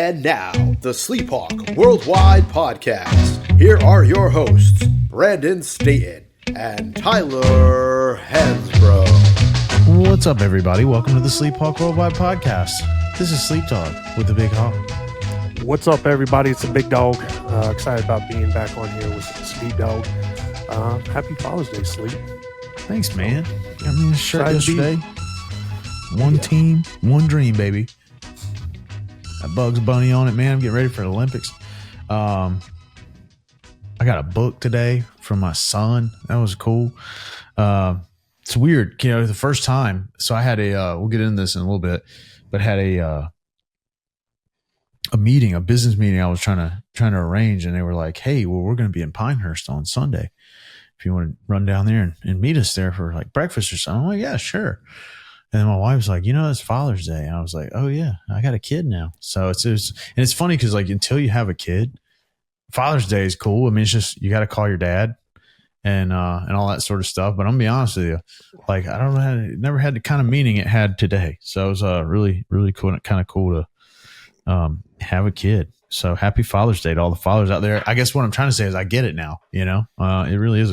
And now, the SleepHawk Worldwide Podcast. Here are your hosts, Brandon Staton and Tyler Hansbrough. What's up, everybody? Welcome to the SleepHawk Worldwide Podcast. This is Sleep Talk with the Big Hawk. What's up, everybody? It's the Big Dog. Excited about being back on here with Sleep Dog. Happy Father's Day, Sleep. Thanks, man. I mean, a shirt yesterday. One Yeah. team, one dream, baby. That Bugs Bunny on it, man. I'm getting ready for the Olympics. I got a book today from my son. That was cool. It's weird, the first time. So I had we'll get into this in a little bit, but had a meeting, a business meeting I was trying to arrange, and they were like, "Hey, well, we're going to be in Pinehurst on Sunday. If you want to run down there and meet us there for like breakfast or something." I'm like, "Yeah, sure." And then my wife was like, "It's Father's Day." And I was like, "Oh yeah, I got a kid now." So it's funny because like until you have a kid, Father's Day is cool. I mean, it's just you got to call your dad and all that sort of stuff. But I'm gonna be honest with you, like I don't know, it never had the kind of meaning it had today. So it was really really cool, kind of cool to have a kid. So happy Father's Day to all the fathers out there. I guess what I'm trying to say is I get it now. It really is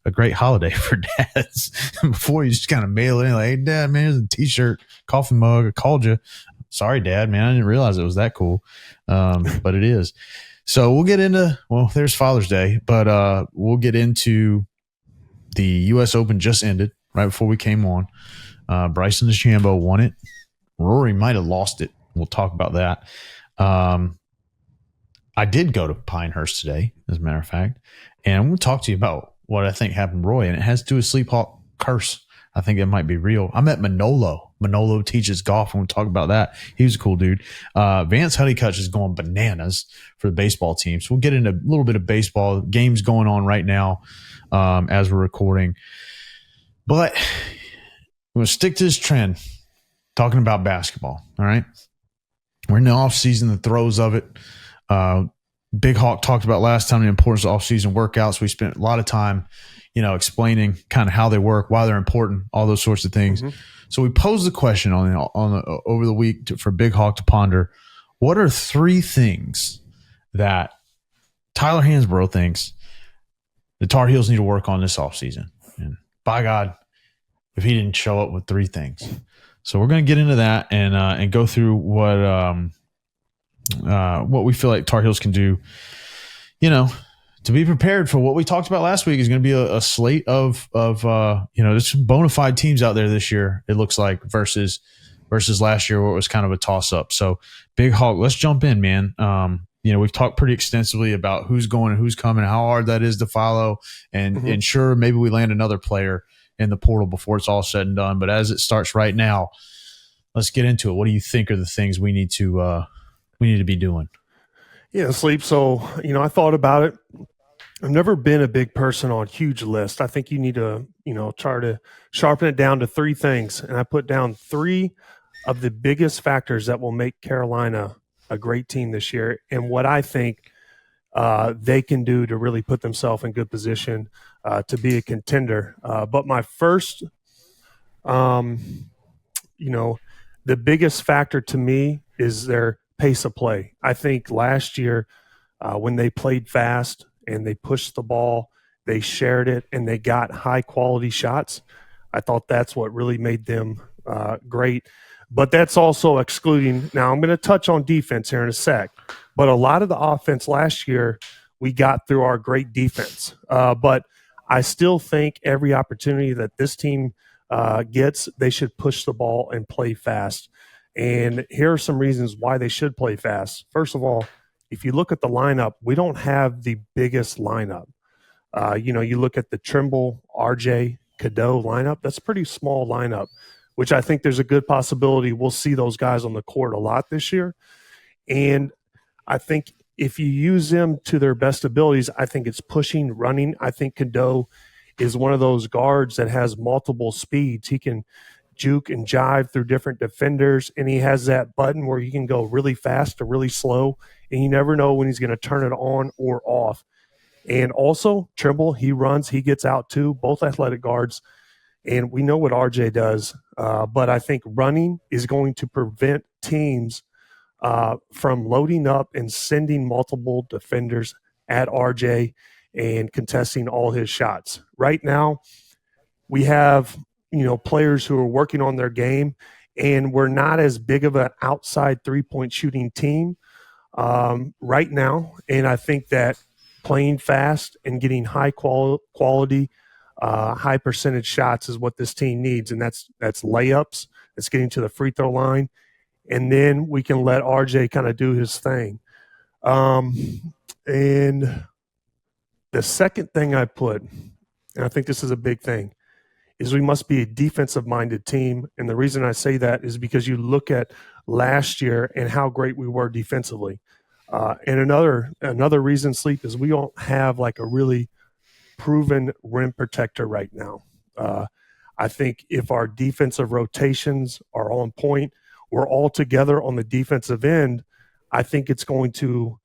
a great holiday for dads. Before you just kind of mail it in like, "Hey, Dad, man, here's a T-shirt, coffee mug. I called you. Sorry, Dad, man, I didn't realize it was that cool." But it is. So we'll get into, there's Father's Day, but we'll get into the U.S. Open just ended right before we came on. Bryson DeChambeau won it. Rory might have lost it. We'll talk about that. I did go to Pinehurst today, as a matter of fact, and I'm going to talk to you about what I think happened to Roy, and it has to do with SleepHawk curse. I think it might be real. I met Manolo. Manolo teaches golf, and we'll talk about that. He was a cool dude. Vance Honeycutt is going bananas for the baseball team, so we'll get into a little bit of baseball. Games going on right now as we're recording. But we're going to stick to this trend, talking about basketball, all right? We're in the offseason, the throes of it. Big Hawk talked about last time the importance of off-season workouts. We spent a lot of time, explaining kind of how they work, why they're important, all those sorts of things. Mm-hmm. So we posed the question over the week for Big Hawk to ponder. What are 3 things that Tyler Hansbrough thinks the Tar Heels need to work on this offseason? And by God, if he didn't show up with 3 things. So we're going to get into that and go through what we feel like Tar Heels can do, to be prepared for what we talked about last week is going to be a slate of there's some bona fide teams out there this year, it looks like, versus last year where it was kind of a toss up. So Big Hawk, let's jump in, man. We've talked pretty extensively about who's going and who's coming, how hard that is to follow, and ensure maybe we land another player in the portal before it's all said and done. But as it starts right now, let's get into it. What do you think are the things we need to be doing? Yeah, Sleep. So, I thought about it. I've never been a big person on huge lists. I think you need to, try to sharpen it down to 3 things. And I put down 3 of the biggest factors that will make Carolina a great team this year and what I think they can do to really put themselves in good position to be a contender. But my first, the biggest factor to me is their pace of play. I think last year when they played fast and they pushed the ball, they shared it, and they got high-quality shots, I thought that's what really made them great. But that's also excluding – now I'm going to touch on defense here in a sec, but a lot of the offense last year we got through our great defense. But I still think every opportunity that this team gets, they should push the ball and play fast. And here are some reasons why they should play fast. First of all, if you look at the lineup, we don't have the biggest lineup. You look at the Trimble, RJ, Cadeau lineup, that's a pretty small lineup, which I think there's a good possibility we'll see those guys on the court a lot this year. And I think if you use them to their best abilities, I think it's pushing, running. I think Cadeau is one of those guards that has multiple speeds. He can juke and jive through different defenders, and he has that button where he can go really fast or really slow, and you never know when he's going to turn it on or off. And also, Trimble, he runs, he gets out too, both athletic guards, and we know what RJ does, but I think running is going to prevent teams from loading up and sending multiple defenders at RJ and contesting all his shots. Right now, we have, players who are working on their game, and we're not as big of an outside three-point shooting team right now. And I think that playing fast and getting high quality, high percentage shots is what this team needs. And that's layups. It's getting to the free throw line. And then we can let RJ kind of do his thing. And the second thing I put, and I think this is a big thing, is we must be a defensive-minded team. And the reason I say that is because you look at last year and how great we were defensively. And another reason, Sleep, is we don't have like a really proven rim protector right now. I think if our defensive rotations are on point, we're all together on the defensive end, I think it's going to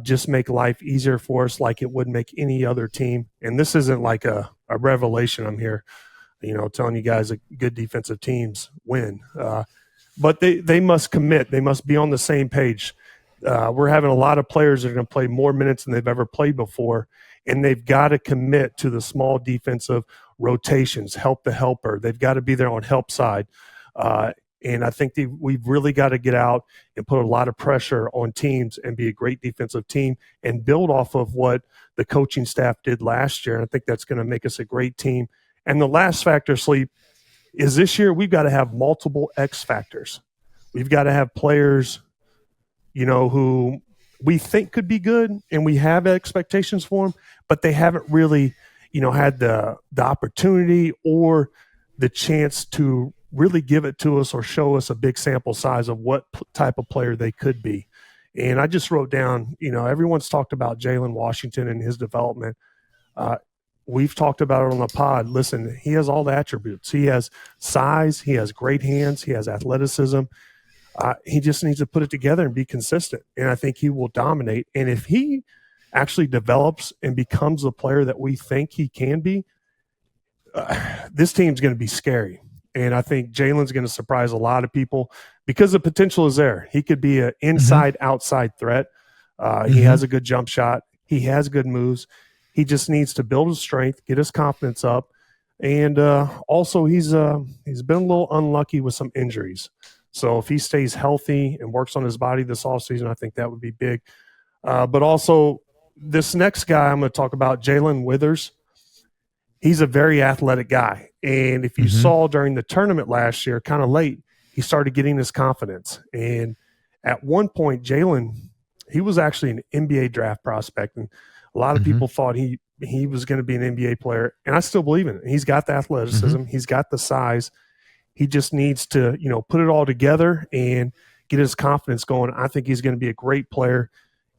just make life easier for us like it would make any other team. And this isn't like a revelation I'm here, telling you guys that good defensive teams win. But they must commit. They must be on the same page. We're having a lot of players that are going to play more minutes than they've ever played before, and they've got to commit to the small defensive rotations, help the helper. They've got to be there on help side. And I think we've really got to get out and put a lot of pressure on teams and be a great defensive team and build off of what the coaching staff did last year. And I think that's going to make us a great team. And the last factor, Sleep, is this year we've got to have multiple X factors. We've got to have players, who we think could be good and we have expectations for them, but they haven't really, had the opportunity or the chance to really give it to us or show us a big sample size of what type of player they could be. And I just wrote down, everyone's talked about Jalen Washington and his development. We've talked about it on the pod. Listen, he has all the attributes. He has size. He has great hands. He has athleticism. He just needs to put it together and be consistent. And I think he will dominate. And if he actually develops and becomes the player that we think he can be, this team's going to be scary. And I think Jalen's going to surprise a lot of people because the potential is there. He could be an inside-outside threat. He has a good jump shot. He has good moves. He just needs to build his strength, get his confidence up. And also he's been a little unlucky with some injuries. So if he stays healthy and works on his body this offseason, I think that would be big. But also this next guy I'm going to talk about, Jalen Withers, he's a very athletic guy. And if you saw during the tournament last year, kind of late, he started getting his confidence. And at one point, Jalen, he was actually an NBA draft prospect. And a lot of people thought he was going to be an NBA player. And I still believe in it. He's got the athleticism. He's got the size. He just needs to, put it all together and get his confidence going. I think he's going to be a great player,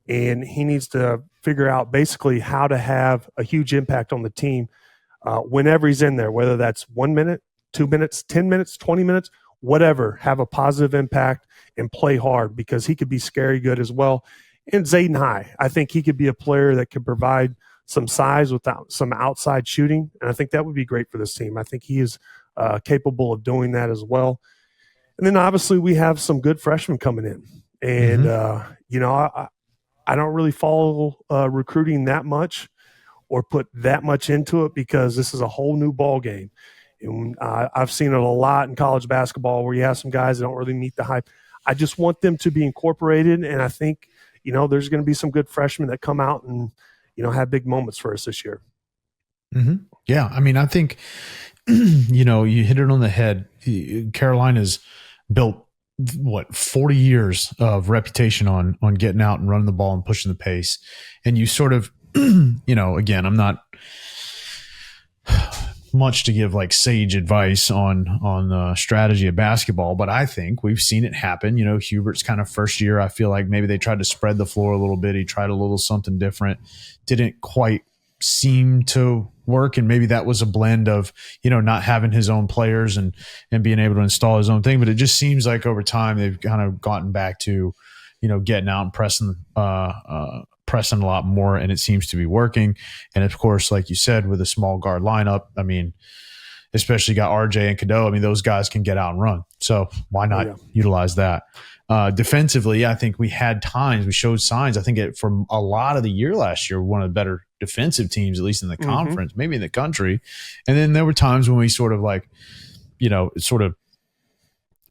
and he needs to figure out basically how to have a huge impact on the team whenever he's in there, whether that's 1 minute, 2 minutes, 10 minutes, 20 minutes, whatever, have a positive impact and play hard because he could be scary good as well. And Zayden High, I think he could be a player that could provide some size without some outside shooting, and I think that would be great for this team. I think he is capable of doing that as well. And then obviously we have some good freshmen coming in. And, I don't really follow recruiting that much or put that much into it because this is a whole new ball game. And I've seen it a lot in college basketball where you have some guys that don't really meet the hype. I just want them to be incorporated. And I think, there's going to be some good freshmen that come out and, have big moments for us this year. Yeah. I mean, I think, you hit it on the head. Carolina's built 40 years of reputation on getting out and running the ball and pushing the pace. And you sort of, again, I'm not much to give like sage advice on strategy of basketball, but I think we've seen it happen. Hubert's kind of first year, I feel like maybe they tried to spread the floor a little bit. He tried a little something different, didn't quite seem to work, and maybe that was a blend of not having his own players and being able to install his own thing. But it just seems like over time they've kind of gotten back to getting out and pressing a lot more, and it seems to be working. And of course, like you said, with a small guard lineup, I mean, especially got RJ and Cadeau, I mean, those guys can get out and run, so why not utilize that? Defensively, I think we showed signs. I think for a lot of the year last year, one of the better defensive teams, at least in the conference, maybe in the country. And then there were times when we sort of it sort of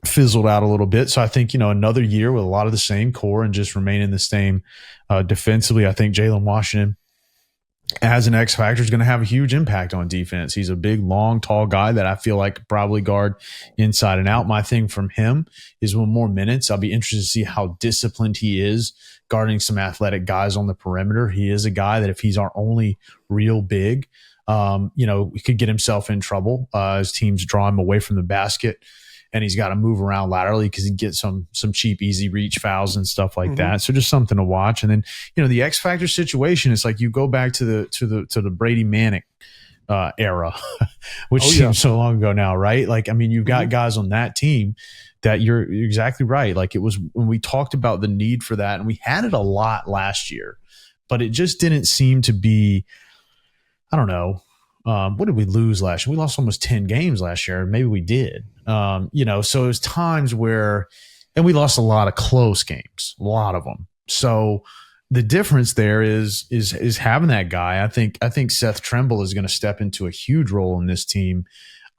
fizzled out a little bit. So I think, another year with a lot of the same core and just remaining the same defensively, I think Jalen Washington as an X factor is going to have a huge impact on defense. He's a big, long, tall guy that I feel like could probably guard inside and out. My thing from him is with more minutes, I'll be interested to see how disciplined he is guarding some athletic guys on the perimeter. He is a guy that if he's our only real big, he could get himself in trouble as teams draw him away from the basket. And he's got to move around laterally because he gets some cheap, easy reach fouls and stuff like that. So just something to watch. And then, the X factor situation is like you go back to the Brady Manning era, which seems so long ago now, right? Like, I mean, you've got guys on that team that you're exactly right. Like it was when we talked about the need for that, and we had it a lot last year, but it just didn't seem to be. I don't know. What did we lose last year? We lost almost 10 games last year. Maybe we did. So it was times where, and we lost a lot of close games, a lot of them. So the difference there is having that guy. I think Seth Trimble is going to step into a huge role in this team.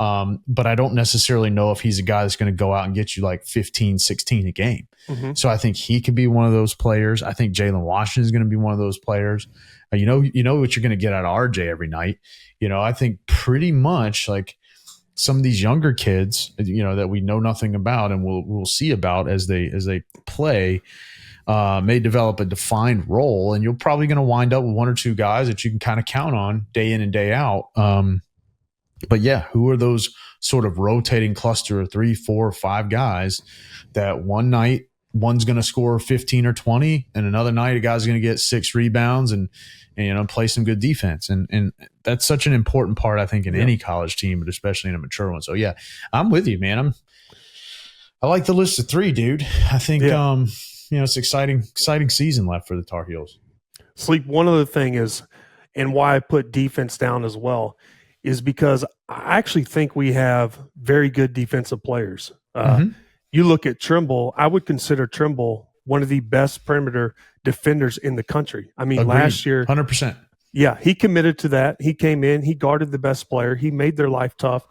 But I don't necessarily know if he's a guy that's going to go out and get you like 15, 16 a game. So I think he could be one of those players. I think Jalen Washington is going to be one of those players. You know what you're going to get out of RJ every night. I think pretty much like some of these younger kids, that we know nothing about and we'll see about as they play, may develop a defined role, and you're probably going to wind up with one or two guys that you can kind of count on day in and day out. But yeah, who are those sort of rotating cluster of 3, 4, 5 guys that one night one's going to score 15 or 20, and another night a guy's going to get 6 rebounds and play some good defense. And that's such an important part, I think, in any college team, but especially in a mature one. So yeah, I'm with you, man. I like the list of 3, dude. I think, it's exciting season left for the Tar Heels. Sleep. One other thing is, and why I put defense down as well, is because I actually think we have very good defensive players. You look at Trimble, I would consider Trimble one of the best perimeter defenders in the country. I mean, Agreed. Last year, 100%. Yeah, he committed to that. He came in, he guarded the best player, he made their life tough.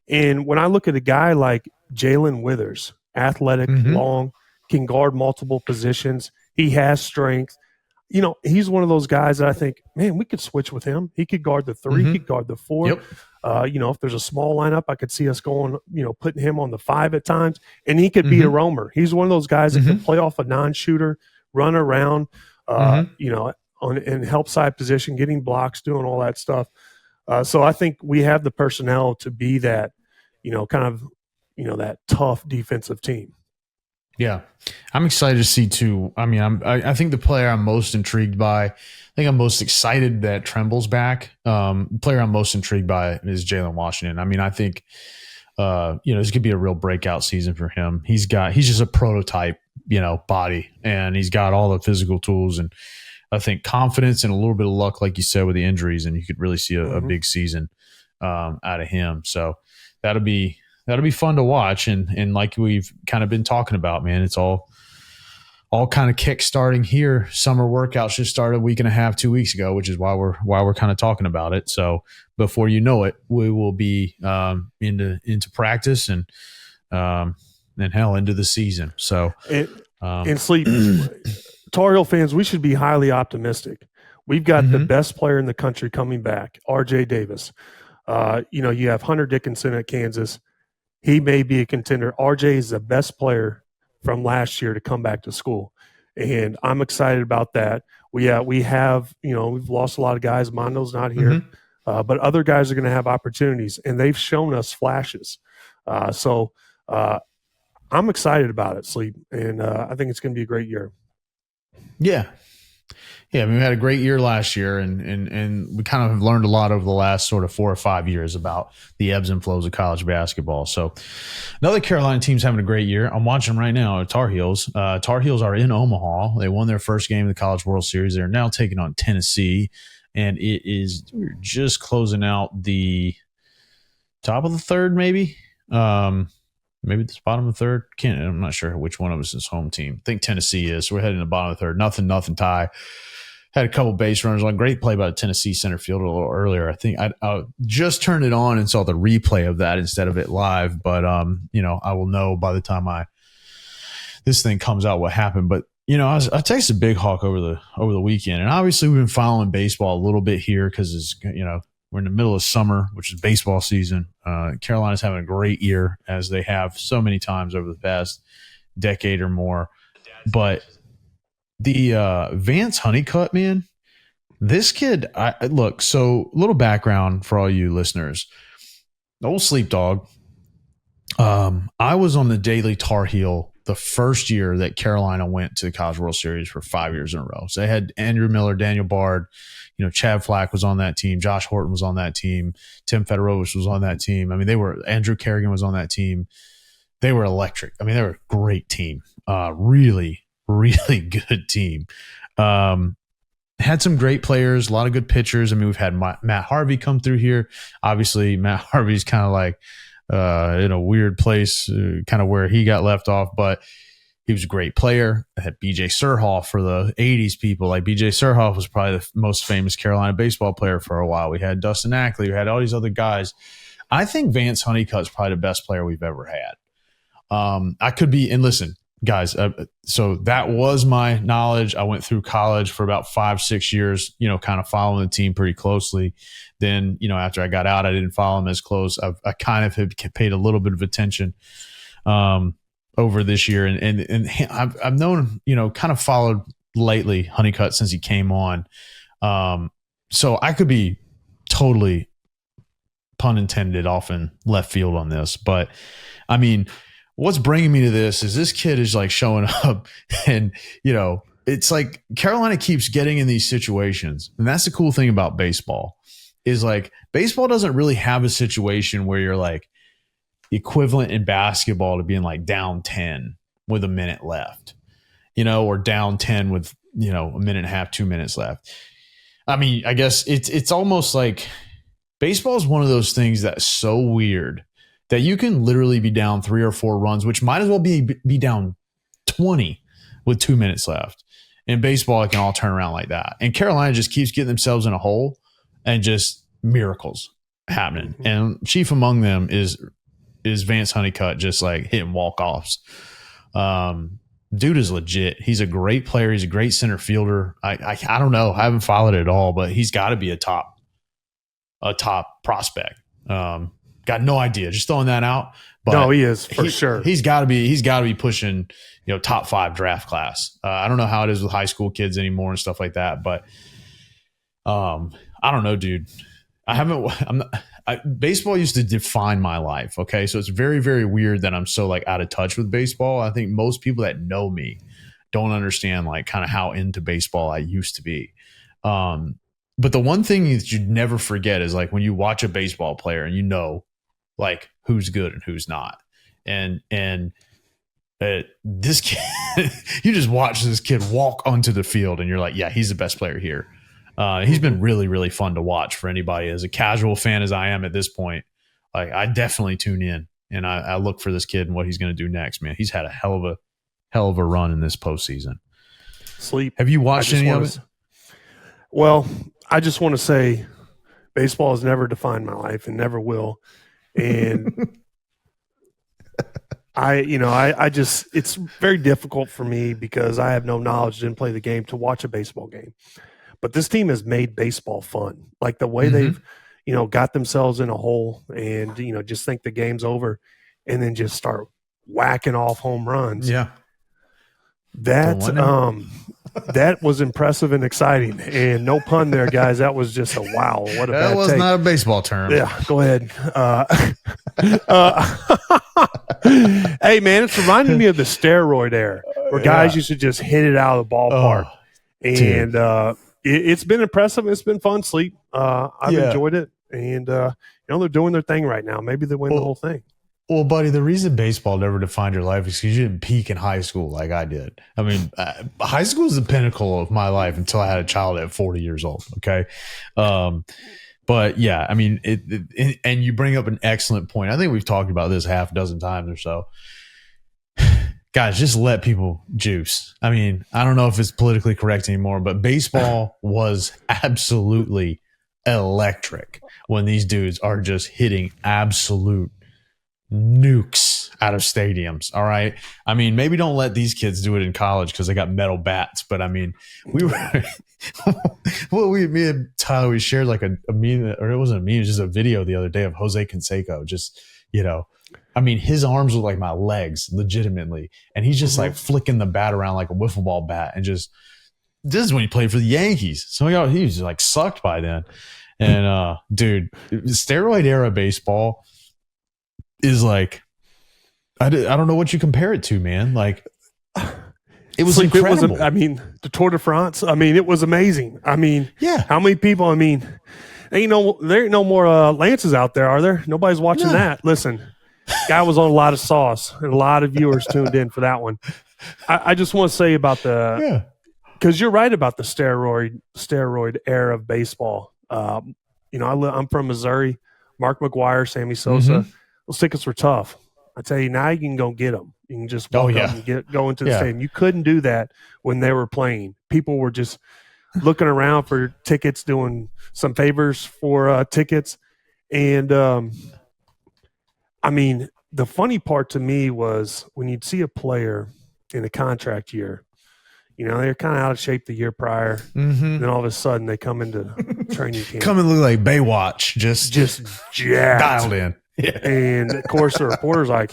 And when I look at a guy like Jalen Withers, athletic, long, can guard multiple positions, he has strength. He's one of those guys that I think, man, we could switch with him. He could guard the 3, he could guard the 4. Yep. If there's a small lineup, I could see us going, putting him on the 5 at times, and he could be a roamer. He's one of those guys that can play off a non-shooter, run around, in help side position, getting blocks, doing all that stuff. So I think we have the personnel to be that, that tough defensive team. Yeah, I'm excited to see too. I mean, I think the player I'm most intrigued by, I think I'm most excited that Tremble's back. The player I'm most intrigued by is Jalen Washington. I mean, I think, this could be a real breakout season for him. He's just a prototype, body, and he's got all the physical tools, and I think confidence and a little bit of luck, like you said, with the injuries, and you could really see a big season out of him. So that'll be fun to watch. And like we've kind of been talking about, man, it's all kind of kick starting here. Summer workouts just started a week and a half, 2 weeks ago, which is why we're kind of talking about it. So before you know it, we will be into practice and hell into the season. So and Sleep, Tar Heel fans, we should be highly optimistic. We've got the best player in the country coming back, RJ Davis. You have Hunter Dickinson at Kansas. He may be a contender. RJ is the best player from last year to come back to school, and I'm excited about that. We have we've lost a lot of guys. Mondo's not here, but other guys are going to have opportunities, and they've shown us flashes. So I'm excited about it, Sleep, and I think it's going to be a great year. Yeah. Yeah, I mean, we had a great year last year, and we kind of have learned a lot over the last sort of 4 or 5 years about the ebbs and flows of college basketball. So another Carolina team's having a great year. I'm watching them right now, Tar Heels. Tar Heels are in Omaha. They won their first game of the College World Series. They're now taking on Tennessee, and we're just closing out the top of the third, maybe. maybe this bottom of the third. I'm not sure which one of us is home team. I think Tennessee is. So we're heading to the bottom of the third. Nothing tie. Had a couple base runners on. Great play by the Tennessee center fielder a little earlier. I think I just turned it on and saw the replay of that instead of it live. But I will know by the time this thing comes out what happened. But I texted Big Hawk over the weekend, and obviously we've been following baseball a little bit here because it's we're in the middle of summer, which is baseball season. Carolina's having a great year, as they have so many times over the past decade or more. But the Vance Honeycutt, man, this kid, so little background for all you listeners. The old Sleep Dog. I was on the Daily Tar Heel the first year that Carolina went to the College World Series for 5 years in a row. So they had Andrew Miller, Daniel Bard, Chad Flack was on that team. Josh Horton was on that team. Tim Fedorovich was on that team. I mean, Andrew Kerrigan was on that team. They were electric. I mean, they were a great team. Really, really good team. Had some great players, a lot of good pitchers. I mean, we've had Matt Harvey come through here. Obviously, Matt Harvey's kind of like in a weird place, kind of where he got left off, but he was a great player. I had BJ Surhoff for the 80s people. Like BJ Surhoff was probably the most famous Carolina baseball player for a while. We had Dustin Ackley. We had all these other guys. I think Vance Honeycutt's probably the best player we've ever had. I could be, and listen, guys, so that was my knowledge. I went through college for about 5-6 years, kind of following the team pretty closely. Then, after I got out, I didn't follow them as close. I kind of have paid a little bit of attention over this year. And I've known, kind of followed lately Honeycutt since he came on. So I could be totally, pun intended, off in left field on this. But, I mean, what's bringing me to this kid is like showing up and, it's like Carolina keeps getting in these situations. And that's the cool thing about baseball is like baseball doesn't really have a situation where you're like equivalent in basketball to being like down 10 with a minute left, or down 10 with, a minute and a half, 2 minutes left. I mean, I guess it's almost like baseball is one of those things that's so weird that you can literally be down 3 or 4 runs, which might as well be down 20 with 2 minutes left. In baseball, it can all turn around like that. And Carolina just keeps getting themselves in a hole and just miracles happening. Mm-hmm. And chief among them is Vance Honeycutt just like hitting walk-offs. Dude is legit. He's a great player. He's a great center fielder. I don't know. I haven't followed it at all, but he's got to be a top prospect. Got no idea. Just throwing that out. But no, he is for sure. He's got to be pushing, top 5 draft class. I don't know how it is with high school kids anymore and stuff like that, but I don't know, dude. Baseball used to define my life. Okay. So it's very, very weird that I'm so like out of touch with baseball. I think most people that know me don't understand like kind of how into baseball I used to be. But the one thing that you'd never forget is like when you watch a baseball player and like who's good and who's not. And this kid, you just watch this kid walk onto the field and you're like, yeah, he's the best player here. He's been really, really fun to watch for anybody as a casual fan as I am at this point. Like I definitely tune in and I look for this kid and what he's going to do next, man. He's had a hell of a run in this postseason. Have you watched any of it? Well, I just want to say baseball has never defined my life and never will. And I just, it's very difficult for me because I have no knowledge, didn't play the game, to watch a baseball game. But this team has made baseball fun. Like the way they've, got themselves in a hole and, just think the game's over and then just start whacking off home runs. Yeah. That was impressive and exciting. And no pun there, guys. That was just a wow. What a bad That was take. not a baseball term. Yeah, go ahead. Hey, man, it's reminding me of the steroid era where guys used to just hit it out of the ballpark. And it's been impressive. It's been fun, Sleep. I've enjoyed it. And, they're doing their thing right now. Maybe they win the whole thing. Well, buddy, the reason baseball never defined your life is because you didn't peak in high school like I did. I mean, high school is the pinnacle of my life until I had a child at 40 years old. Okay. But yeah, I mean, and you bring up an excellent point. I think we've talked about this half a dozen times or so. Guys, just let people juice. I mean, I don't know if it's politically correct anymore, but baseball was absolutely electric when these dudes are just hitting absolute nukes out of stadiums. All right. I mean, maybe don't let these kids do it in college because they got metal bats. But I mean, we were, me and Tyler, we shared like a meme, or it wasn't a meme, it was just a video the other day of Jose Canseco. Just, I mean, his arms look like my legs, legitimately. And he's just like flicking the bat around like a wiffle ball bat. And just, this is when he played for the Yankees. So he was like sucked by then. And dude, steroid era baseball is like, I don't know what you compare it to, man. Like, it was incredible. The Tour de France, it was amazing. Yeah. How many people, there ain't no more Lances out there, are there? Nobody's watching that. Listen, guy was on a lot of sauce, and a lot of viewers tuned in for that one. I just want to say about because you're right about the steroid era of baseball. I'm from Missouri. Mark McGwire, Sammy Sosa. Those tickets were tough. I tell you, now you can go get them. You can just walk up and go into the stadium. You couldn't do that when they were playing. People were just looking around for tickets, doing some favors for tickets. And, the funny part to me was when you'd see a player in a contract year, they're kind of out of shape the year prior. Then all of a sudden they come into training camp. Come and look like Baywatch. Just jacked. Dialed in. Yeah. And of course the reporter's like,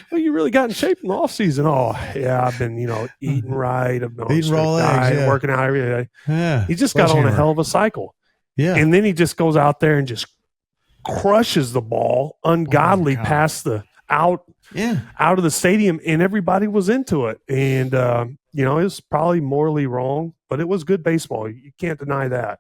well, you really got in shape in the off season. Oh yeah, I've been, eating right. I've been eating raw eggs, working out every day. Yeah. He just got on a hell of a cycle. Yeah. And then he just goes out there and just crushes the ball ungodly past the out of the stadium, and everybody was into it. And it was probably morally wrong, but it was good baseball. You can't deny that.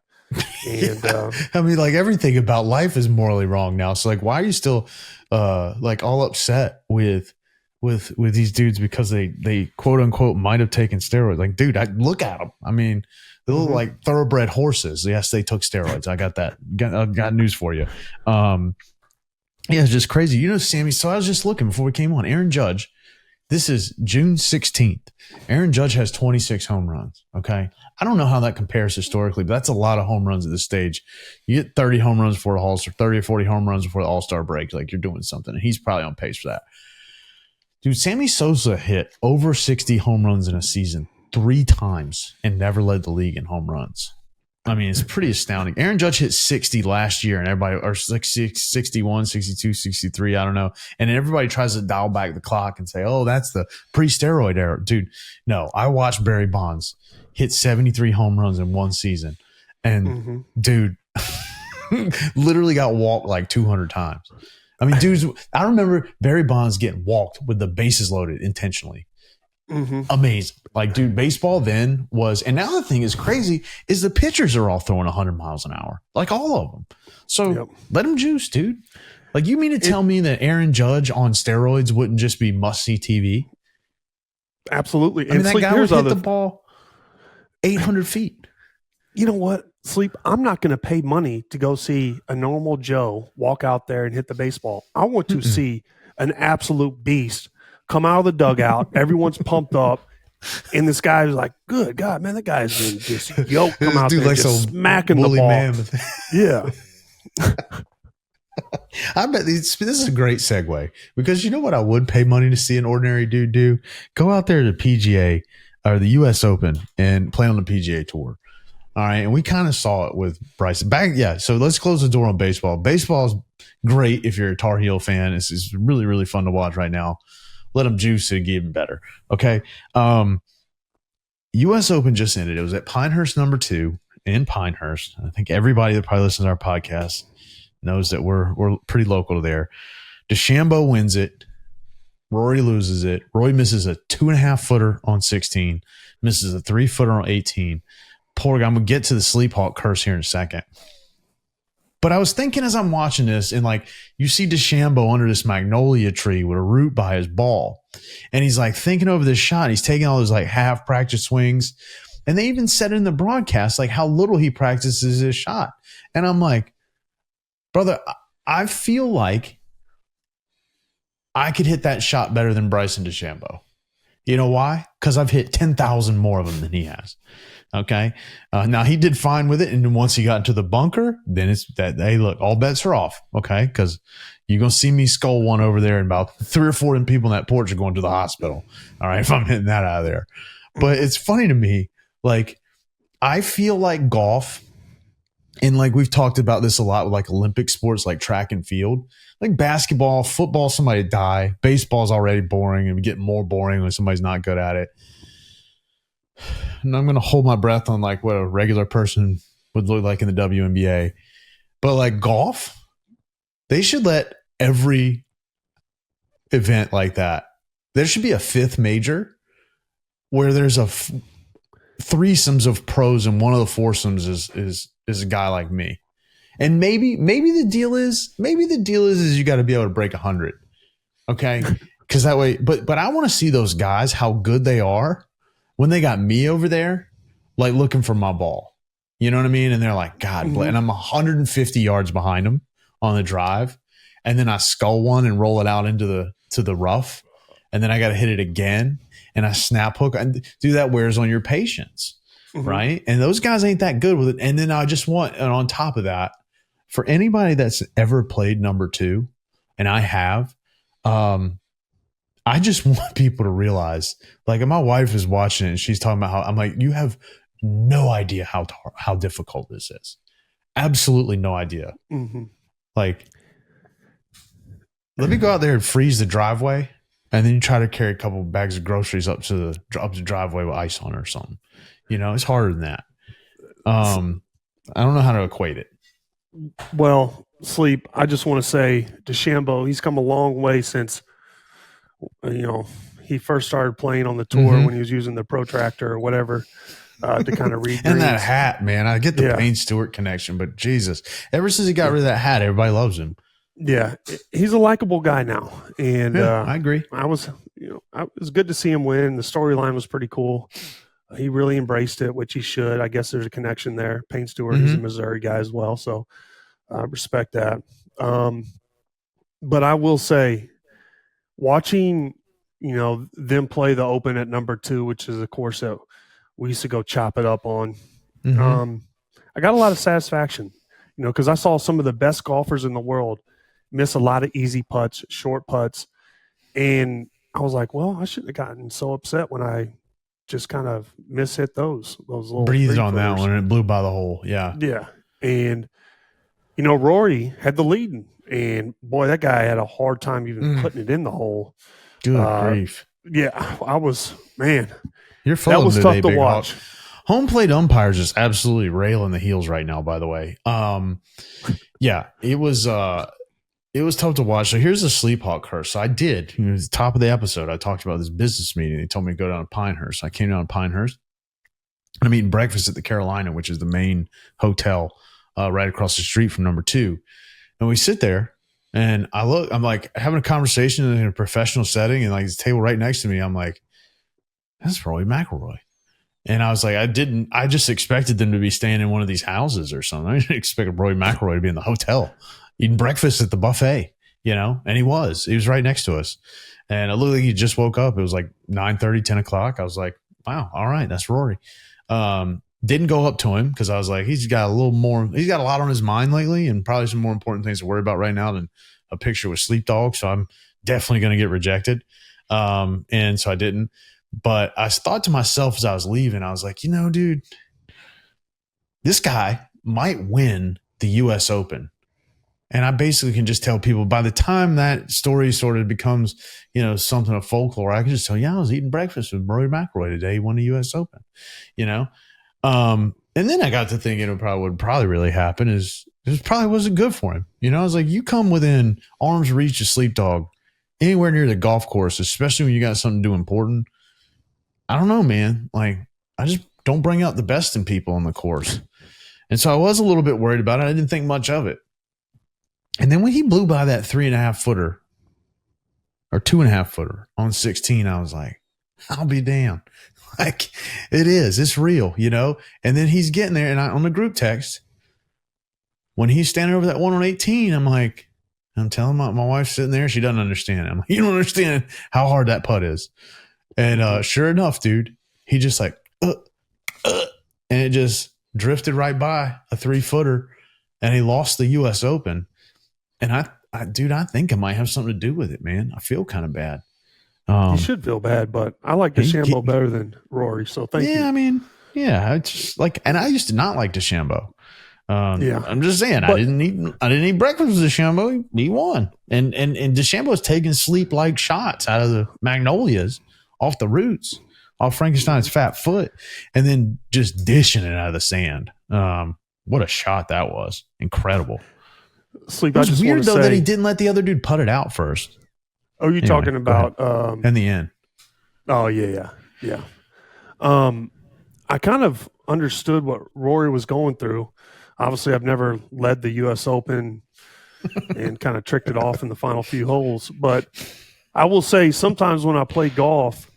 And like everything about life is morally wrong now. So like, why are you still like all upset with these dudes because they quote unquote might have taken steroids? Like, dude, look at them. I mean, they look like thoroughbred horses. Yes, they took steroids. I got that. Got news for you. Yeah, it's just crazy. Sammy. So I was just looking before we came on. Aaron Judge. This is June 16th. Aaron Judge has 26 home runs. Okay. I don't know how that compares historically, but that's a lot of home runs at this stage. You get 30 home runs before the All-Star, 30 or 40 home runs before the All-Star break. Like, you're doing something. And he's probably on pace for that. Dude, Sammy Sosa hit over 60 home runs in a season 3 times and never led the league in home runs. I mean, it's pretty astounding. Aaron Judge hit 60 last year, and everybody, or 61, 62, 63, I don't know. And everybody tries to dial back the clock and say, oh, that's the pre-steroid era. Dude, no. I watched Barry Bonds hit 73 home runs in one season. And, dude, literally got walked like 200 times. I mean, dudes, I remember Barry Bonds getting walked with the bases loaded intentionally. Amazing. Like, dude, baseball then was, and now the thing is crazy is the pitchers are all throwing 100 miles an hour, like all of them. So let them juice, dude. Like, you mean to tell me that Aaron Judge on steroids wouldn't just be must-see TV? Absolutely. I mean, that guy would hit the ball 800 feet. You know what, Sleep? I'm not going to pay money to go see a normal Joe walk out there and hit the baseball. I want to see an absolute beast come out of the dugout. Everyone's pumped up. And this guy is like, good God, man, that guy's been just yoked. Come out there like just smacking the ball. Mammoth. Yeah. I bet this is a great segue, because you know what I would pay money to see an ordinary dude do? Go out there to PGA or the US Open and play on the PGA Tour. All right. And we kind of saw it with Bryson back. Yeah. So let's close the door on baseball. Baseball is great if you're a Tar Heel fan. It's really, really fun to watch right now. Let them juice and get even better. Okay. US Open just ended. It was at Pinehurst #2 in Pinehurst. I think everybody that probably listens to our podcast knows that we're pretty local there. DeChambeau wins it. Rory loses it. Roy misses a 2.5-footer on 16, misses a 3-footer on 18. Poor guy. I'm going to get to the SleepHawk curse here in a second. But I was thinking as I'm watching this, and like, you see DeChambeau under this magnolia tree with a root by his ball. And he's like thinking over this shot. He's taking all those like half practice swings. And they even said in the broadcast, like, how little he practices his shot. And I'm like, Brother, I feel like I could hit that shot better than Bryson DeChambeau. You know why? Because I've hit 10,000 more of them than he has. Okay. Now he did fine with it. And once he got into the bunker, then it's that, hey, look, all bets are off. Okay. Because you're going to see me skull one over there, and about 3 or 4 people in that porch are going to the hospital. All right. If I'm hitting that out of there. But it's funny to me. Like, I feel like golf, and like we've talked about this a lot with like Olympic sports like track and field, like basketball, football, somebody die. Baseball's already boring and getting more boring when somebody's not good at it. And I'm going to hold my breath on like what a regular person would look like in the WNBA. But like golf, they should let every event like that, there should be a 5th major where there's a threesomes of pros, and one of the foursomes is a guy like me. And maybe the deal is you got to be able to break 100. Okay. Cause that way, but I want to see those guys, how good they are when they got me over there, like looking for my ball, you know what I mean? And they're like, God, and I'm 150 yards behind them on the drive. And then I skull one and roll it out into the rough. And then I got to hit it again. And I snap hook. And do that wears on your patience. Right. And those guys ain't that good with it. And then I just want, and on top of that, for anybody that's ever played number 2, and I have, I just want people to realize, like, my wife is watching it and she's talking about how, I'm like, you have no idea how difficult this is. Absolutely no idea. Like, let me go out there and freeze the driveway, and then you try to carry a couple of bags of groceries up the driveway with ice on it or something. You know, it's harder than that. I don't know how to equate it. Well, Sleep, I just want to say DeChambeau, he's come a long way since, he first started playing on the tour when he was using the protractor or whatever to kind of read. And that hat, man, I get the Payne Stewart connection, but Jesus, ever since he got rid of that hat, everybody loves him. Yeah, he's a likable guy now, and I agree. it was good to see him win. The storyline was pretty cool. He really embraced it, which he should. I guess there's a connection there. Payne Stewart is a Missouri guy as well, so respect that. But I will say, watching, them play the Open at number 2, which is a course that we used to go chop it up on. I got a lot of satisfaction, because I saw some of the best golfers in the world miss a lot of easy putts, short putts, and I was like, well, I shouldn't have gotten so upset when I just kind of mishit those little breathed on that one and it blew by the hole. Yeah. And Rory had the lead, and boy, that guy had a hard time even putting it in the hole. Good grief. Yeah, I was, man. You're that was tough to watch. Home plate umpires just absolutely railing the heels right now, by the way. Yeah, it was tough to watch. So here's the SleepHawk curse. So I did, at the top of the episode, I talked about this business meeting. They told me to go down to Pinehurst. I came down to Pinehurst. I'm eating breakfast at the Carolina, which is the main hotel right across the street from number 2. And we sit there, and I'm like having a conversation in a professional setting, and like this table right next to me, I'm like, that's Roy McIlroy. And I was like, I just expected them to be staying in one of these houses or something. I didn't expect Roy McIlroy to be in the hotel eating breakfast at the buffet, and he was right next to us. And it looked like he just woke up. It was like 9:30, 10 o'clock. I was like, wow, all right, that's Rory. Didn't go up to him because I was like, he's got a lot on his mind lately, and probably some more important things to worry about right now than a picture with Sleep Dog. So I'm definitely going to get rejected. And so I didn't. But I thought to myself as I was leaving, I was like, dude, this guy might win the U.S. Open. And I basically can just tell people by the time that story sort of becomes, something of folklore, I can just tell I was eating breakfast with Rory McIlroy today. He won the U.S. Open, And then I got to thinking what would probably really happen is it probably wasn't good for him. I was like, you come within arm's reach of Sleep Dog anywhere near the golf course, especially when you got something to do important. I don't know, man. Like, I just don't bring out the best in people on the course. And so I was a little bit worried about it. I didn't think much of it. And then when he blew by that 3.5 footer or 2.5 footer on 16, I was like, I'll be damned. Like, it's real, And then he's getting there. And on the group text, when he's standing over that one on 18, I'm telling my wife's sitting there. She doesn't understand. I'm like, you don't understand how hard that putt is. And sure enough, dude, he just like, and it just drifted right by a 3-footer, and he lost the U.S. Open. And I think it might have something to do with it, man. I feel kind of bad. You should feel bad, but I like DeChambeau better than Rory. So thank you. Yeah, I mean, yeah, it's just like, and I used to not like DeChambeau. I'm just saying, I didn't eat breakfast with DeChambeau. He won, and DeChambeau's taking sleep-like shots out of the magnolias off the roots, off Frankenstein's fat foot, and then just dishing it out of the sand. What a shot that was! Incredible. Sleep. It was weird though that he didn't let the other dude putt it out first. Oh, you're talking about in the end? Oh yeah. I kind of understood what Rory was going through. Obviously, I've never led the U.S. Open and kind of tricked it off in the final few holes. But I will say sometimes when I play golf,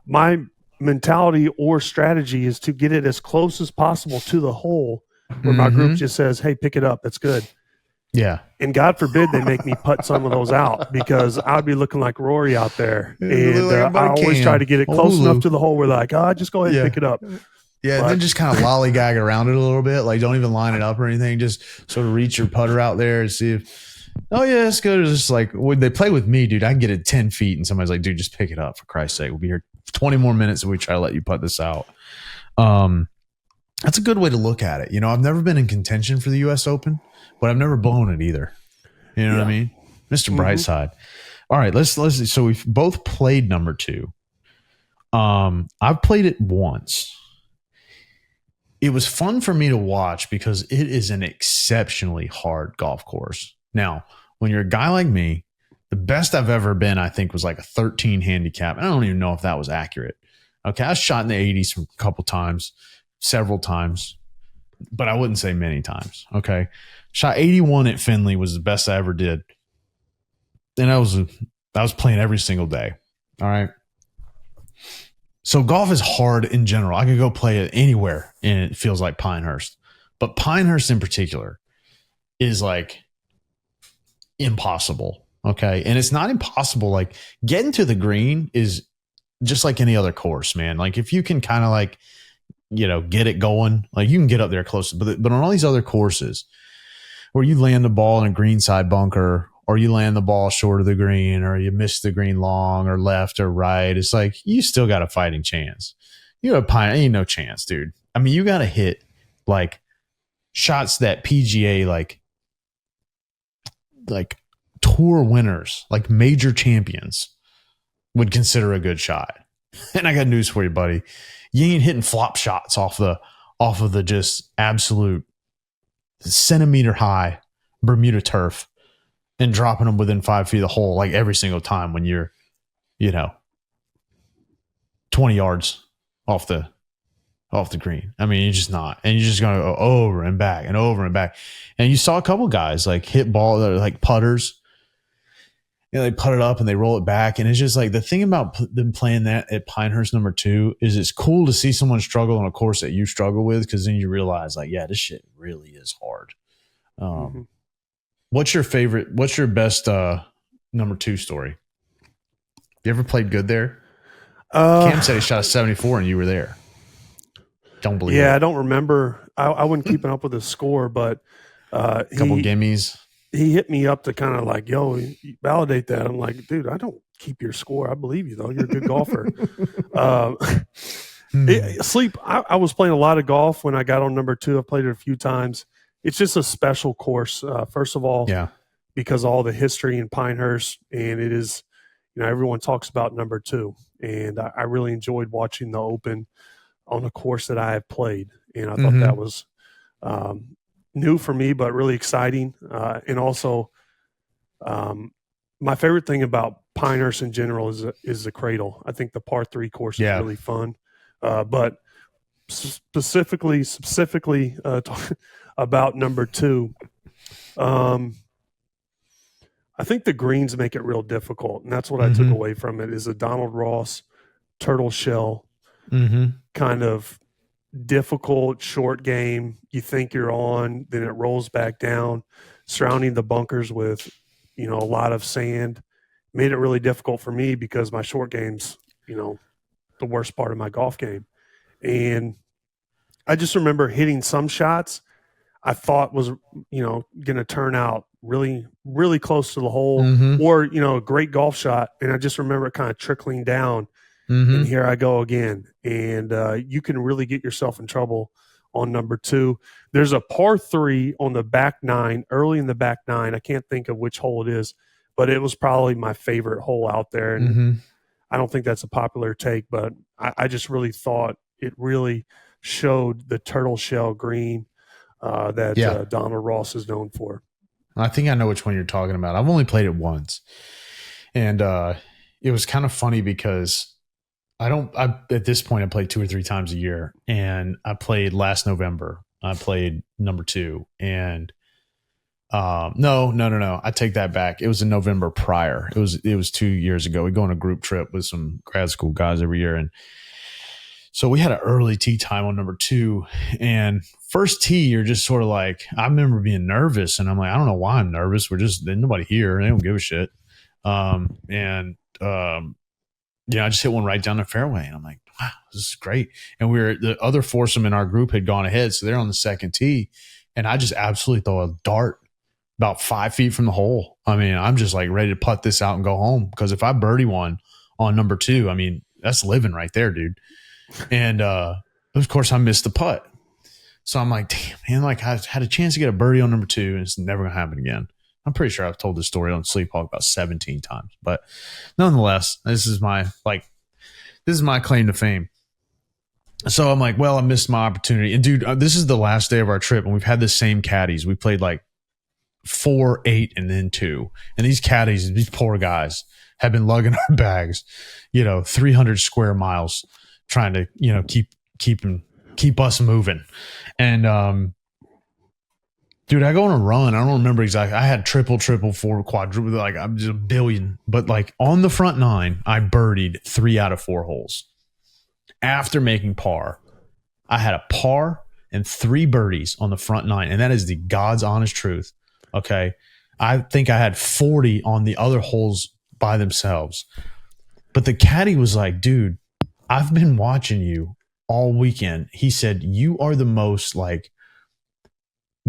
my mentality or strategy is to get it as close as possible to the hole where my group just says, hey, pick it up. That's good. Yeah. And God forbid they make me putt some of those out because I'd be looking like Rory out there. And I always try to get it close enough to the hole where they're like, just go ahead and pick it up. Yeah, and then just kind of lollygag around it a little bit. Like, don't even line it up or anything. Just sort of reach your putter out there and see if, it's good. It's just like, would they play with me, dude? I can get it 10 feet, and somebody's like, dude, just pick it up, for Christ's sake. We'll be here 20 more minutes if we try to let you putt this out. That's a good way to look at it. I've never been in contention for the U.S. Open, but I've never blown it either. You know what I mean? Mr. Brightside. All right, let's see. So we've both played number 2. I've played it once. It was fun for me to watch because it is an exceptionally hard golf course. Now, when you're a guy like me, the best I've ever been, I think, was like a 13 handicap. I don't even know if that was accurate. Okay, I shot in the 80s a couple times, several times, but I wouldn't say many times. Okay, shot 81 at Findlay was the best I ever did, and I was playing every single day. All right. So golf is hard in general. I could go play it anywhere and it feels like Pinehurst. But Pinehurst in particular is like impossible. Okay. And it's not impossible. Like getting to the green is just like any other course, man. Like if you can kind of like, get it going, like you can get up there close. But on all these other courses where you land the ball in a greenside bunker, or you land the ball short of the green, or you miss the green long or left or right, it's like you still got a fighting chance. Ain't no chance, dude. I mean, you got to hit like shots that PGA like tour winners, like major champions would consider a good shot. And I got news for you, buddy. You ain't hitting flop shots off of the just absolute centimeter high Bermuda turf and dropping them within 5 feet of the hole like every single time when you're, 20 yards off the green. I mean, you're just not. And you're just going to go over and back and over and back. And you saw a couple guys like hit ball, like putters. They put it up and they roll it back. And it's just like the thing about them playing that at Pinehurst number 2 is it's cool to see someone struggle on a course that you struggle with, because then you realize like, yeah, this shit really is hard. What's your best number 2 story? You ever played good there? Cam said he shot a 74 and you were there. Don't believe it. Yeah, I don't remember. I wasn't keeping up with his score, but a couple gimmies. He hit me up to kind of like, yo, validate that. I'm like, dude, I don't keep your score. I believe you, though. You're a good golfer. I was playing a lot of golf when I got on number 2. I've played it a few times. It's just a special course. First of all, because of all the history in Pinehurst, and it is, everyone talks about number 2. And I really enjoyed watching the Open on a course that I have played. And I thought that was new for me, but really exciting. And also, my favorite thing about Pinehurst in general is the Cradle. I think the par 3 course is really fun. But specifically talking about number 2, I think the greens make it real difficult, and that's what I took away from it, is a Donald Ross turtle shell kind of difficult short game. You think you're on, then it rolls back down, surrounding the bunkers with, a lot of sand. Made it really difficult for me because my short game's, the worst part of my golf game. And I just remember hitting some shots I thought was, going to turn out really, really close to the hole, or, a great golf shot. And I just remember it kind of trickling down. And here I go again. And you can really get yourself in trouble on number 2. There's a par 3 on the back 9, early in the back 9. I can't think of which hole it is, but it was probably my favorite hole out there. And I don't think that's a popular take, but I just really thought it really showed the turtle shell green that Donald Ross is known for. I think I know which one you're talking about. I've only played it once. And it was kind of funny because at this point, I played 2 or 3 times a year. And I played last November. I played number 2. And no. I take that back. It was in November prior. It was 2 years ago. We go on a group trip with some grad school guys every year. And so we had an early tee time on number 2, and first tee, you're just sort of like, I remember being nervous, and I'm like, I don't know why I'm nervous. There's nobody here. They don't give a shit. I just hit one right down the fairway, and I'm like, wow, this is great. And the other foursome in our group had gone ahead, so they're on the second tee, and I just absolutely throw a dart about 5 feet from the hole. I mean, I'm just like ready to putt this out and go home, because if I birdie one on number 2, I mean, that's living right there, dude. And of course, I missed the putt. So I'm like, damn, man, like I had a chance to get a birdie on number 2, and it's never going to happen again. I'm pretty sure I've told this story on SleepHawk about 17 times. But nonetheless, this is my claim to fame. So I'm like, well, I missed my opportunity. And dude, this is the last day of our trip, and we've had the same caddies. We played like 4, 8, and then 2. And these caddies, these poor guys, have been lugging our bags, 300 square miles, trying to, keep us moving. And dude, I go on a run. I don't remember exactly. I had triple, 4, quadruple, like I'm just a billion. But like on the front 9, I birdied 3 out of 4 holes. After making par, I had a par and 3 birdies on the front 9, and that is the God's honest truth. Okay, I think I had 40 on the other holes by themselves. But the caddy was like, dude, I've been watching you all weekend. He said, you are the most like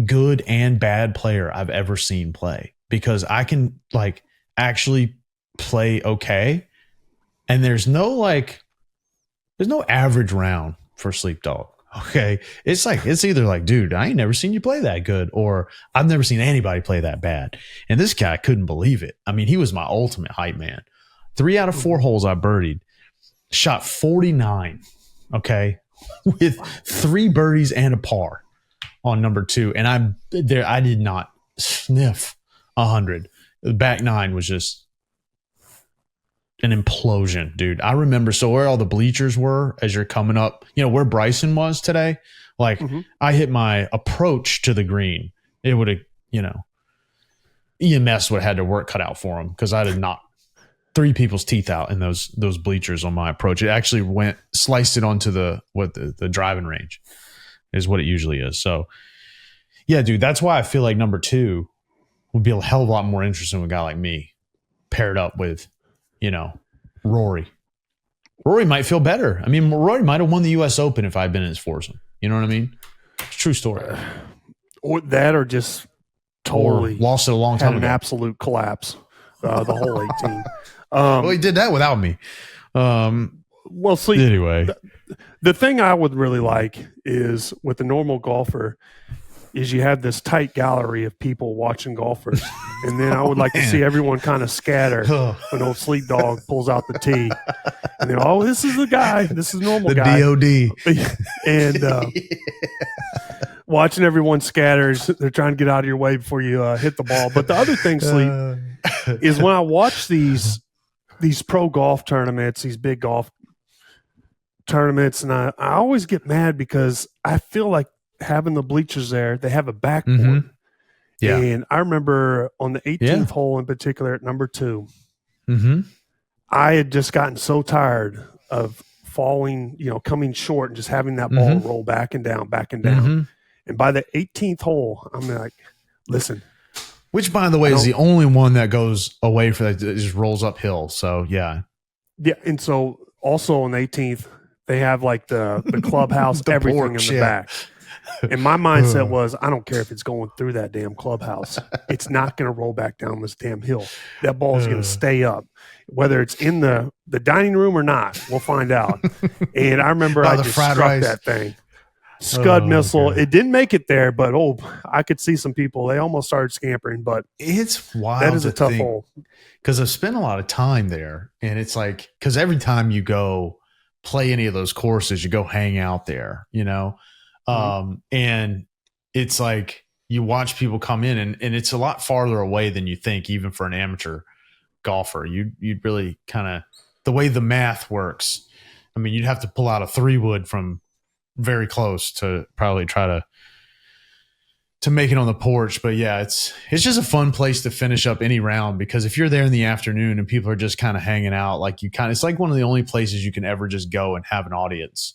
good and bad player I've ever seen play, because I can like actually play okay. And there's no average round for Sleep Dog. Okay. It's either like, dude, I ain't never seen you play that good, or I've never seen anybody play that bad. And this guy couldn't believe it. I mean, he was my ultimate hype man. 3 out of 4 holes I birdied. Shot 49, okay, with 3 birdies and a par on number 2. And I did not sniff 100. The back 9 was just an implosion, dude. I remember, so where all the bleachers were as you're coming up, where Bryson was today, like I hit my approach to the green. It would have, EMS would have had their work cut out for him, because I did not 3 people's teeth out in those bleachers on my approach. It actually sliced it onto the driving range is what it usually is. So yeah, dude, that's why I feel like number 2 would be a hell of a lot more interesting with a guy like me paired up with, Rory. Rory might feel better. I mean, Rory might have won the U.S. Open if I'd been in his foursome. You know what I mean? It's a true story. Or that, or just totally lost it a long time ago. An absolute collapse. The whole 18. Well, he did that without me. Well, see, anyway, the thing I would really like is with the normal golfer is you have this tight gallery of people watching golfers, and then I would like to see everyone kind of scatter when old Sleep Dog pulls out the tee, and they're, oh, this is the guy, this is normal guy, the DOD, and watching everyone scatters. They're trying to get out of your way before you hit the ball. But the other thing, Sleep, is when I watch these pro golf tournaments, these big golf tournaments, and I always get mad because I feel like having the bleachers there, they have a backboard. Yeah. And I remember on the 18th hole in particular at number 2, I had just gotten so tired of falling, coming short and just having that ball roll back and down. And by the 18th hole, I'm like, listen. Which, by the way, is the only one that goes away for that. It just rolls uphill. So, yeah. Yeah. And so also on the 18th, they have like the clubhouse, the everything porch, in the back. And my mindset was, I don't care if it's going through that damn clubhouse. It's not going to roll back down this damn hill. That ball is going to stay up. Whether it's in the dining room or not, we'll find out. And I remember I just struck that thing. Scud missile. God. It didn't make it there, but I could see some people. They almost started scampering, but it's wild. That is a tough hole. Because I've spent a lot of time there, and it's like, because every time you go play any of those courses, you go hang out there, and it's like you watch people come in, and it's a lot farther away than you think, even for an amateur golfer. You'd really kind of, the way the math works, I mean, you'd have to pull out a 3-wood from very close to probably try to make it on the porch. But yeah, it's just a fun place to finish up any round, because if you're there in the afternoon and people are just kind of hanging out, like it's like one of the only places you can ever just go and have an audience,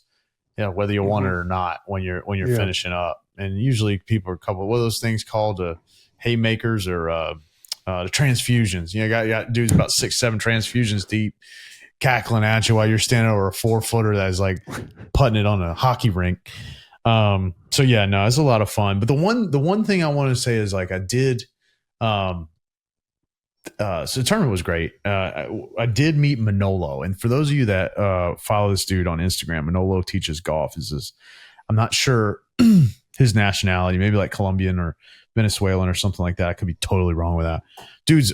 whether you want it or not, when you're finishing up. And usually people are what are those things called, haymakers or the transfusions. You got dudes about 6-7 transfusions deep, cackling at you while you're standing over a 4-footer that's like putting it on a hockey rink. So yeah, no, it's a lot of fun. But the one thing I want to say is, like, I did, so the tournament was great. I did meet Manolo. And for those of you that follow this dude on Instagram, Manolo Teaches Golf I'm not sure his nationality, maybe like Colombian or Venezuelan or something like that. I could be totally wrong with that. Dude's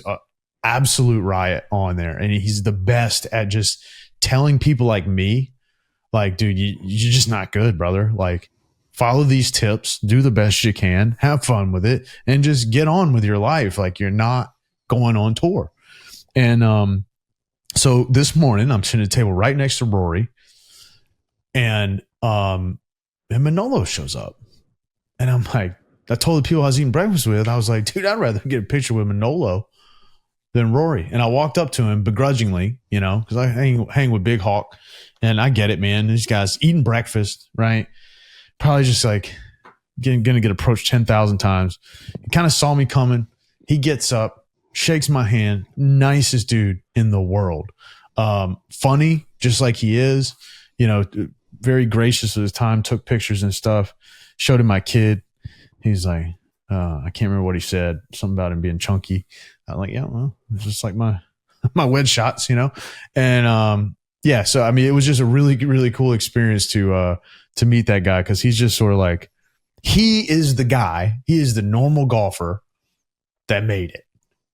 absolute riot on there, and he's the best at just telling people like me, like, dude, you're just not good, brother. Like, follow these tips, do the best you can, have fun with it, and just get on with your life. Like, you're not going on tour. And so this morning I'm sitting at a table right next to Rory, and Manolo shows up, and I'm like, I told the people I was eating breakfast with, I was like, dude, I'd rather get a picture with Manolo than Rory. And I walked up to him begrudgingly, because I hang with Big Hawk, and I get it, man. These guys eating breakfast, right? Probably just like going to get approached 10,000 times. He kind of saw me coming. He gets up, shakes my hand. Nicest dude in the world. Funny, just like he is, very gracious with his time, took pictures and stuff, showed him my kid. He's like, I can't remember what he said. Something about him being chunky. I'm like, yeah, well, it's just like my wedge shots, And yeah, so I mean, it was just a really, really cool experience to meet that guy, because he's just sort of like, he is the guy. He is the normal golfer that made it,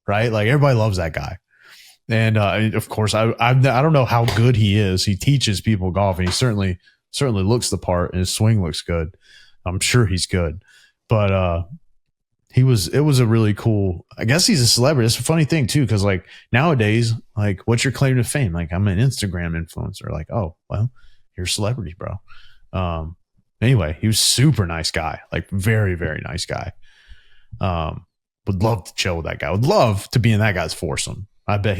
right? Like, everybody loves that guy. And of course, I don't know how good he is. He teaches people golf, and he certainly looks the part, and his swing looks good. I'm sure he's good. But it was a really cool, I guess he's a celebrity. It's a funny thing too, because like nowadays, like, what's your claim to fame? Like, I'm an Instagram influencer. Like, oh, well, you're a celebrity, bro. Anyway, he was super nice guy, like very, very nice guy. Would love to chill with that guy. Would love to be in that guy's foursome. I bet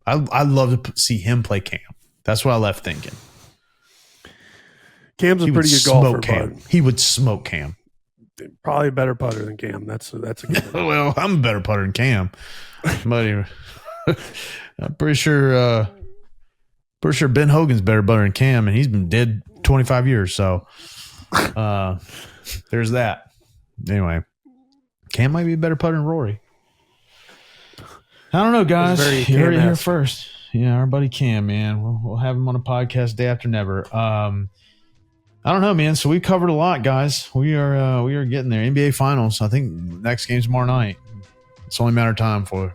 I'd love to see him play Cam. That's what I left thinking. Cam's a pretty good golfer. Cam. He would smoke Cam. Probably a better putter than Cam. That's a good one. Well, I'm a better putter than Cam. But I'm pretty sure Ben Hogan's better putter than Cam, and he's been dead 25 years. So there's that. Anyway, Cam might be a better putter than Rory. I don't know, guys. You heard it here first. Yeah, our buddy Cam, man. We'll have him on a podcast day after never. I don't know, man. So we covered a lot, guys. We are getting there. NBA Finals. I think next game's tomorrow night. It's only a matter of time for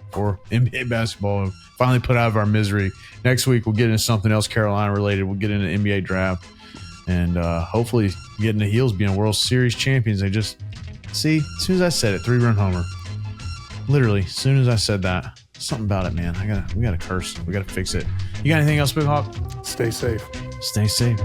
NBA basketball. Finally put out of our misery. Next week we'll get into something else Carolina related. We'll get into NBA draft, and hopefully get into Heels being World Series champions. They just see, as soon as I said it, 3-run homer. Literally, as soon as I said that, something about it, man. We gotta curse. We gotta fix it. You got anything else, Big Hawk? Stay safe. Stay safe.